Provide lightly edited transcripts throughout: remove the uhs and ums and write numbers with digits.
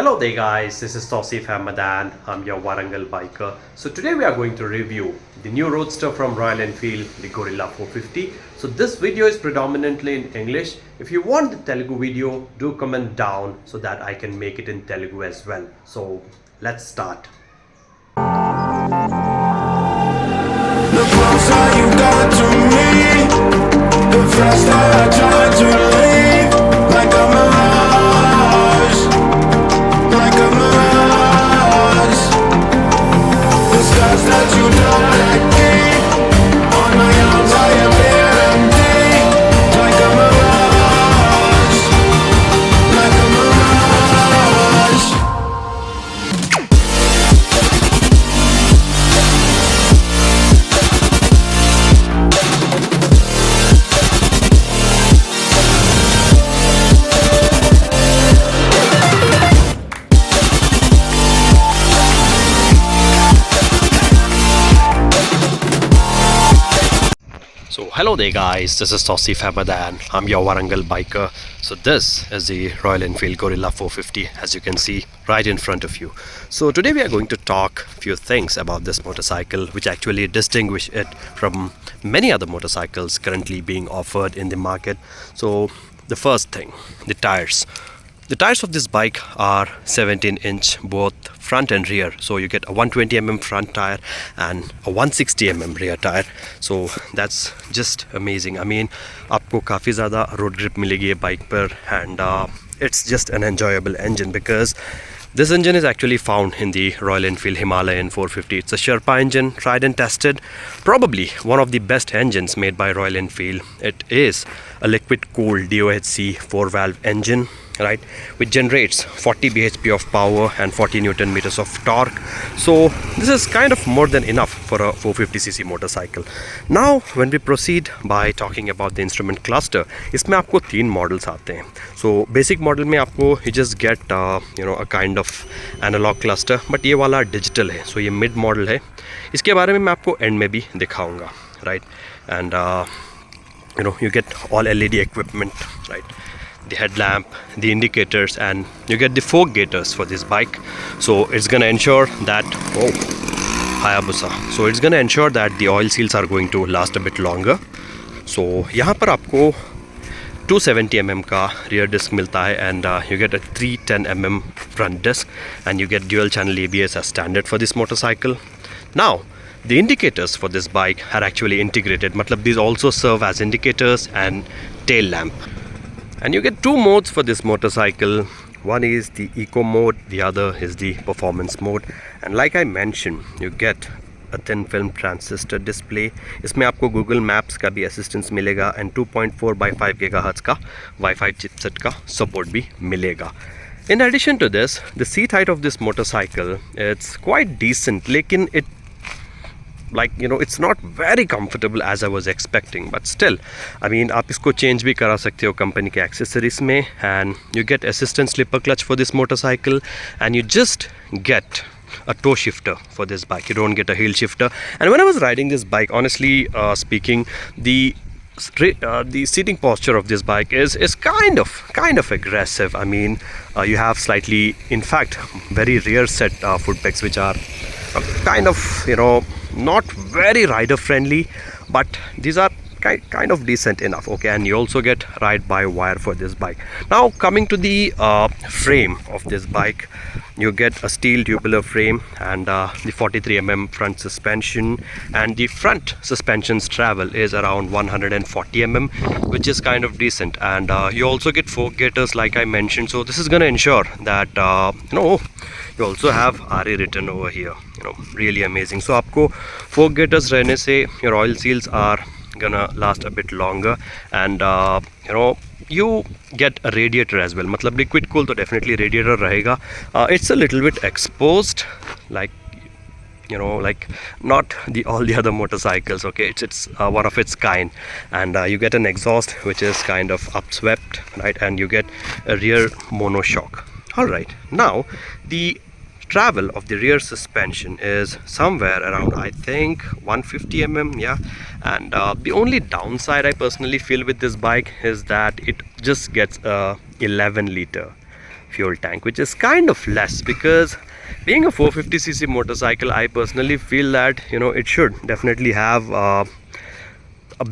Hello there guys, this is Tausif Hamadan. I'm your Warangal biker. So today we are going to review the new roadster from Royal Enfield, the Gorilla 450. So this video is predominantly in English. If you want the Telugu video, do comment down so that I can make it in Telugu as well. So let's start. The closer you got to me, the faster I try to leave. Like a mirage, like a mirage. The scars that you don't let keep on my arms, I appear empty. Like a mirage, like a mirage. So hello there guys, this is Tausif Hamadan. I'm your Warangal biker. So this is the Royal Enfield Gorilla 450, as you can see right in front of you. So today we are going to talk a few things about this motorcycle which actually distinguish it from many other motorcycles currently being offered in the market. So the first thing, the tires. The tires of this bike are 17-inch both front and rear. So you get a 120mm front tire and a 160mm rear tire. So that's just amazing. I mean, आपको काफ़ी ज़्यादा road grip मिलेगी ये bike पर, and it's just an enjoyable engine because this engine is actually found in the Royal Enfield Himalayan 450. It's a Sherpa engine, tried and tested. Probably one of the best engines made by Royal Enfield. It is a liquid cooled DOHC 4-valve engine, right, which generates 40 bhp of power and 40 newton meters of torque. So this is kind of more than enough for a 450cc motorcycle. Now when we proceed by talking about the instrument cluster, इसमें आपको 3 models आते हैं. So basic model में आपको you just get a kind of analog cluster, but ये वाला digital है. So ये mid model है. इसके बारे में मैं आपको end में भी दिखाऊंगा, right? And you get all LED equipment, right? The headlamp, the indicators, and you get the fog gators for this bike. So it's gonna ensure that Hayabusa. So it's gonna ensure that the oil seals are going to last a bit longer. So यहाँ पर आपको 270mm का rear disc मिलता है, and you get a 310mm front disc, and you get dual channel ABS as standard for this motorcycle. Now the indicators for this bike are actually integrated. Matlab these also serve as indicators and tail lamp. And you get 2 modes for this motorcycle. One is the eco mode, the other is the performance mode. And like I mentioned, you get a thin film transistor display. इसमें आपको Google Maps का भी assistance मिलेगा, and 2.4/5 GHz का Wi-Fi chipset का support भी मिलेगा. In addition to this, the seat height of this motorcycle, it's quite decent, लेकिन it's not very comfortable as I was expecting, but still, I mean, आप इसको change भी करा सकते हो company के accessories में, and you get assistant slipper clutch for this motorcycle, and you just get a toe shifter for this bike. You don't get a heel shifter. And when I was riding this bike, honestly speaking, the seating posture of this bike is kind of aggressive. I mean, you have slightly, in fact, very rear set foot pegs, which are kind of not very rider friendly, but these are kind of decent enough. Okay, and you also get ride by wire for this bike. Now coming to the frame of this bike, you get a steel tubular frame and the 43mm front suspension, and the front suspension's travel is around 140mm, which is kind of decent. And you also get fog gators, like I mentioned. So this is going to ensure that you also have RA written over here. Really amazing. So आपको fog gators रहने से your oil seals are gonna last a bit longer, and you get a radiator as well. मतलब liquid cool तो definitely radiator रहेगा. It's a little bit exposed, like not all the other motorcycles. Okay, it's one of its kind, and you get an exhaust which is kind of upswept, right? And you get a rear monoshock. All right, now the travel of the rear suspension is somewhere around, I think, 150mm, yeah. And the only downside I personally feel with this bike is that it just gets a 11 liter fuel tank, which is kind of less because being a 450cc motorcycle, I personally feel that it should definitely have a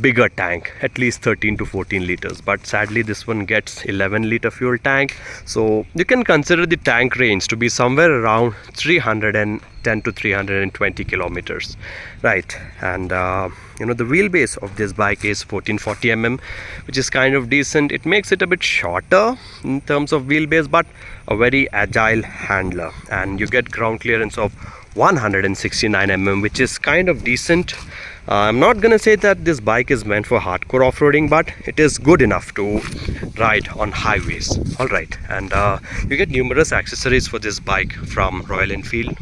bigger tank, at least 13 to 14 liters, but sadly this one gets 11-liter fuel tank. So you can consider the tank range to be somewhere around 310 to 320 kilometers, right? And the wheelbase of this bike is 1440 which is kind of decent. It makes it a bit shorter in terms of wheelbase, but a very agile handler, and you get ground clearance of 169 which is kind of decent. I'm not gonna say that this bike is meant for hardcore off-roading, but it is good enough to ride on highways. All right, and you get numerous accessories for this bike from Royal Enfield.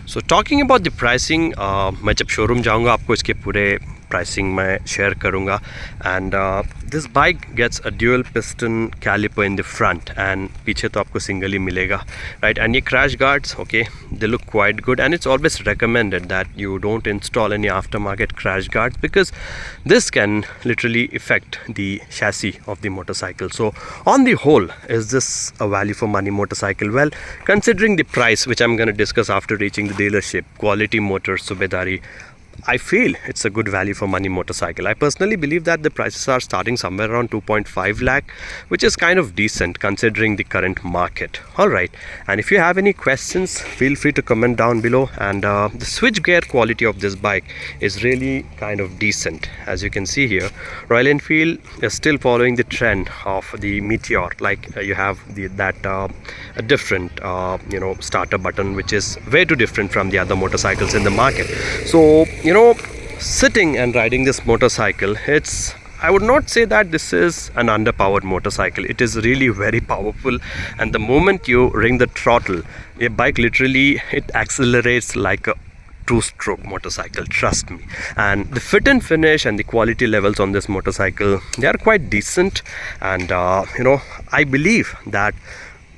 So talking about the pricing, मैं जब showroom जाऊंगा आपको इसके पूरे pricing मैं share करूंगा. And this bike gets a dual piston caliper in the front, and पीछे तो आपको single ही मिलेगा, right? And ये crash guards, okay, they look quite good, and it's always recommended that you don't install any aftermarket crash guards because this can literally affect the chassis of the motorcycle. So on the whole, is this a value for money motorcycle? Well, considering the price, which I'm going to discuss after reaching the dealership, Quality Motors Subedari, I feel it's a good value for money motorcycle. I personally believe that the prices are starting somewhere around 2.5 lakh, which is kind of decent considering the current market. Alright, and if you have any questions, feel free to comment down below. And the switch gear quality of this bike is really kind of decent. As you can see here, Royal Enfield is still following the trend of the Meteor, like you have a different starter button, which is way too different from the other motorcycles in the market. So sitting and riding this motorcycle, I would not say that this is an underpowered motorcycle. It is really very powerful, and the moment you ring the throttle, a bike literally, it accelerates like a two-stroke motorcycle, trust me. And the fit and finish and the quality levels on this motorcycle, they are quite decent. And I believe that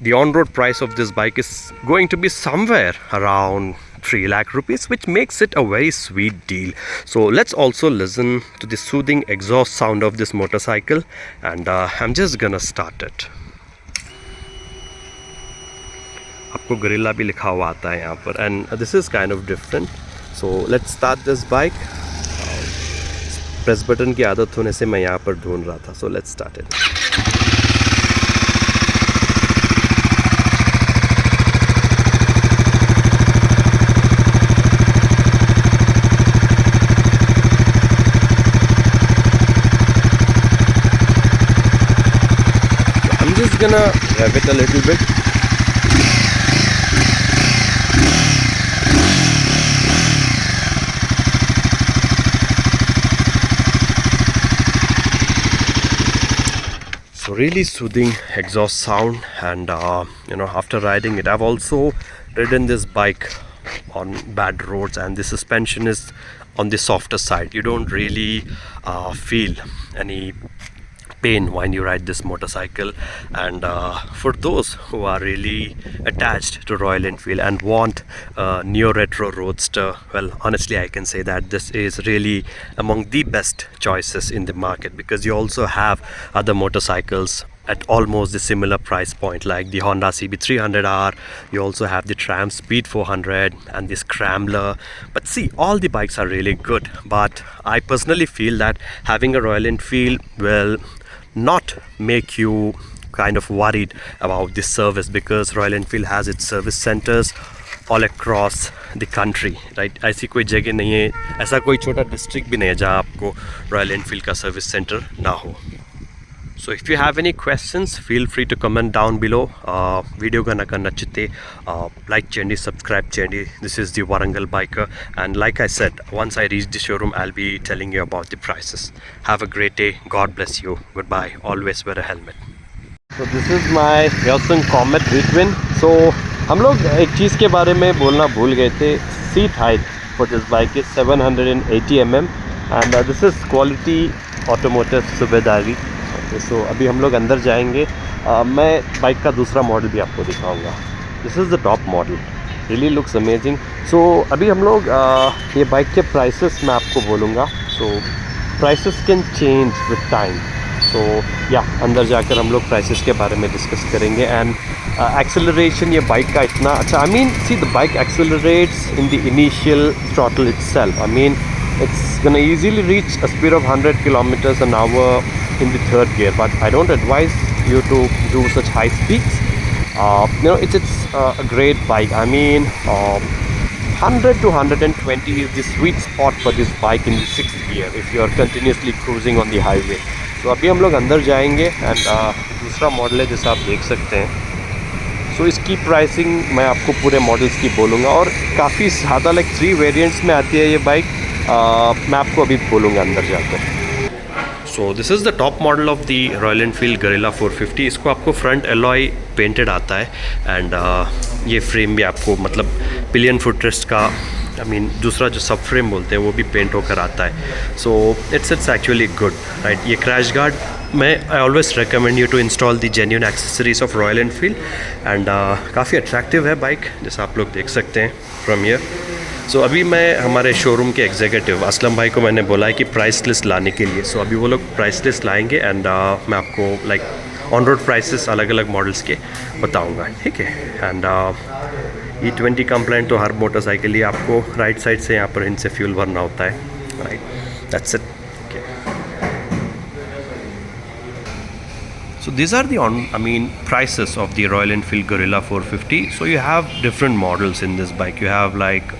the on-road price of this bike is going to be somewhere around 3 lakh rupees, which makes it a very sweet deal. So let's also listen to the soothing exhaust sound of this motorcycle, and I'm just gonna start it. आपको Guerrilla भी लिखा हुआ आता है यहाँ पर, and this is kind of different. So let's start this bike. Press button की आदत होने से मैं यहाँ पर ढूंढ रहा था. So let's start it. Gonna rev it a little bit. So really soothing exhaust sound, and after riding it, I've also ridden this bike on bad roads, and the suspension is on the softer side. You don't really feel any pain when you ride this motorcycle. And for those who are really attached to Royal Enfield and want a neo retro roadster, well, honestly I can say that this is really among the best choices in the market, because you also have other motorcycles at almost the similar price point, like the Honda CB300R. You also have the Triumph Speed 400 and the Scrambler. But see, all the bikes are really good, but I personally feel that having a Royal Enfield will not make you kind of worried about the service, because Royal Enfield has its service centers all across the country, right? ऐसी कोई जगह नहीं है, ऐसा कोई छोटा district भी नहीं है जहाँ आपको रॉयल एनफील्ड का सर्विस सेंटर ना हो. So if you have any questions, feel free to comment down below. Video ganaka nachite like cheyandi, subscribe cheyandi. This is the Warangal Biker, and like I said, once I reach the showroom, I'll be telling you about the prices. Have a great day. God bless you. Goodbye. Always wear a helmet. So this is my Hyosung Comet V-Twin. So हम लोग एक चीज़ के बारे में बोलना भूल गए थे. Seat height for this bike is 780 mm, and this is Quality Automotive Subedari. So अभी हम लोग अंदर जाएंगे. मैं बाइक का दूसरा मॉडल भी आपको दिखाऊंगा. This is the top model, really looks amazing. So अभी हम लोग ये बाइक के प्राइसेस मैं आपको बोलूँगा. So prices can change with time. So या अंदर जाकर हम लोग प्राइसेस के बारे में डिस्कस करेंगे. एंड एक्सेलरेशन ये बाइक का इतना अच्छा, I mean see the bike accelerates in the initial throttle itself. I mean it's gonna easily reach a speed of 100 kilometers an hour in the third gear, but I don't advise you to do such high speeds. It's a great bike. I mean 100 to 120 is the sweet spot for this bike in the sixth gear if you are continuously cruising on the highway. तो अभी हम लोग अंदर जाएंगे and दूसरा model है जैसा आप देख सकते हैं. सो इसकी प्राइसिंग मैं आपको पूरे मॉडल्स की बोलूँगा और काफ़ी ज़्यादा लाइक 3 वेरिएंट्स में आती है ये बाइक. मैं आपको अभी बोलूँगा अंदर जाकर. So this is the top model of the Royal Enfield Guerrilla 450. इसको आपको फ्रंट एलॉय पेंटेड आता है एंड ये फ्रेम भी आपको मतलब पिलियन फुटरेस्ट का दूसरा जो सब फ्रेम बोलते हैं वो भी पेंट होकर आता है. So it's actually good, right. ये क्रैश गार्ड मैं I always recommend you to install the genuine accessories of Royal Enfield and काफ़ी अट्रैक्टिव है बाइक जैसा आप लोग देख सकते हैं फ्रॉम हियर. सो अभी मैं हमारे शोरूम के एग्जीक्यूटिव असलम भाई को मैंने बोला है कि प्राइस लिस्ट लाने के लिए. सो अभी वो लोग प्राइस लिस्ट लाएंगे एंड मैं आपको लाइक ऑन रोड प्राइसेस अलग अलग मॉडल्स के बताऊंगा, ठीक है. एंड E20 कंप्लाइंट तो हर मोटरसाइकिल ही आपको राइट साइड से यहाँ पर इनसे फ्यूल भरना होता है, right. That's it. So these are the prices of the Royal Enfield Guerrilla 450. So you have different models in this bike. You have like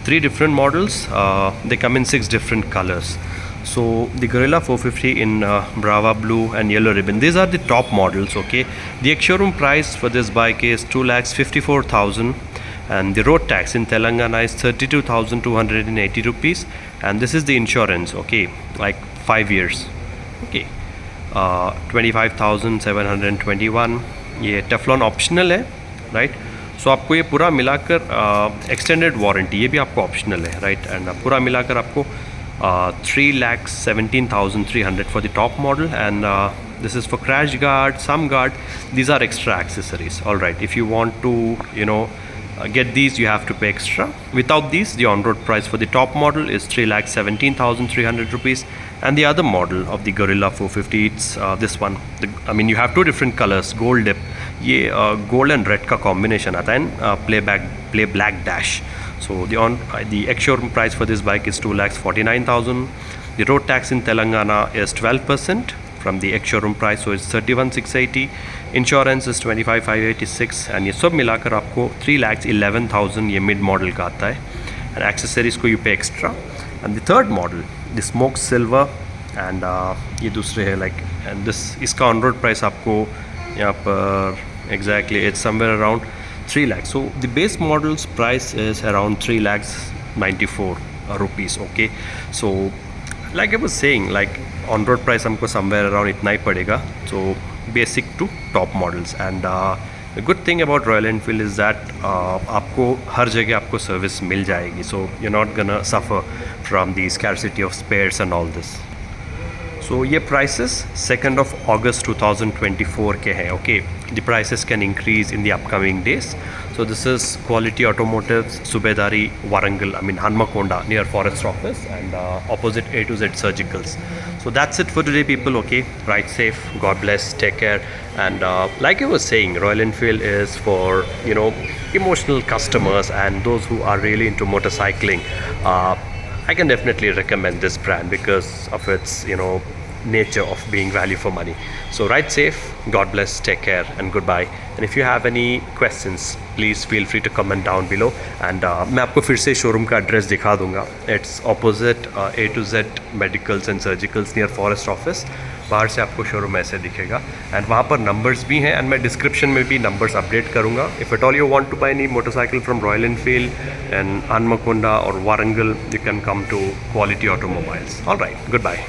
3 different models. They come in 6 different colors. So the Guerrilla 450 in Brava Blue and Yellow Ribbon. These are the top models. Okay. The ex-showroom price for this bike is 2,54,000, and the road tax in Telangana is 32,280 rupees. And this is the insurance. Okay, like 5 years. Okay. 25,721. ये Teflon optional है, right. सो आपको ये पूरा मिलाकर extended warranty ये भी आपको optional है, राइट. एंड पूरा मिलाकर आपको 3,17,300 for the top model. And this is for crash guard, sump guard. These are extra accessories. All right, if you want to get these, you have to pay extra. Without these, the on-road price for the top model is 3,17,300 rupees, and the other model of the Guerrilla 450, it's this one. You have 2 different colors, gold dip. ये gold and red का combination आता है, play black dash. So the ex-showroom price for this bike is 2,49,000. The road tax in Telangana is 12% from the ex-showroom price, so it's 31,680. Insurance is 25,586 and ये सब मिलाकर आपको 3,11,000 ये mid model का आता है. एंड एक्सेसरीज को यू पे extra. And the third model the smoke silver and ये दूसरे है लाइक. एंड इसका ऑन रोड प्राइस आपको यहाँ पर exactly it's somewhere around 3 lakh. So the base models price is around 3,94,000 rupees. Okay. So like I was saying like on road price हमको somewhere around इतना ही पड़ेगा. सो basic to top models. And the good thing about Royal Enfield is that आपको हर जगह आपको service मिल जाएगी. So you're not gonna suffer from the scarcity of spares and all this. So ये prices 2nd of August 2024 के हैं. Okay, the prices can increase in the upcoming days. So this is Quality Automotives, Subedari, Warangal, Hanmakonda near Forest Office, and opposite A to Z Surgicals. So that's it for today, people. Okay, ride safe, God bless, take care. And like I was saying, Royal Enfield is for emotional customers and those who are really into motorcycling. I can definitely recommend this brand because of its nature of being value for money. So ride safe, God bless, take care, and goodbye. And if you have any questions, please feel free to comment down below. And मैं आपको फिर से showroom का address दिखा दूंगा. It's opposite A to Z Medicals and Surgicals near Forest Office. बाहर से आपको शोरूम ऐसे दिखेगा एंड वहाँ पर नंबर्स भी हैं एंड मैं डिस्क्रिप्शन में भी नंबर्स अपडेट करूँगा. If at all you want to buy any motorcycle from Royal Enfield and Hanamkonda और Warangal, you can come to Quality Automobiles. All right, good bye.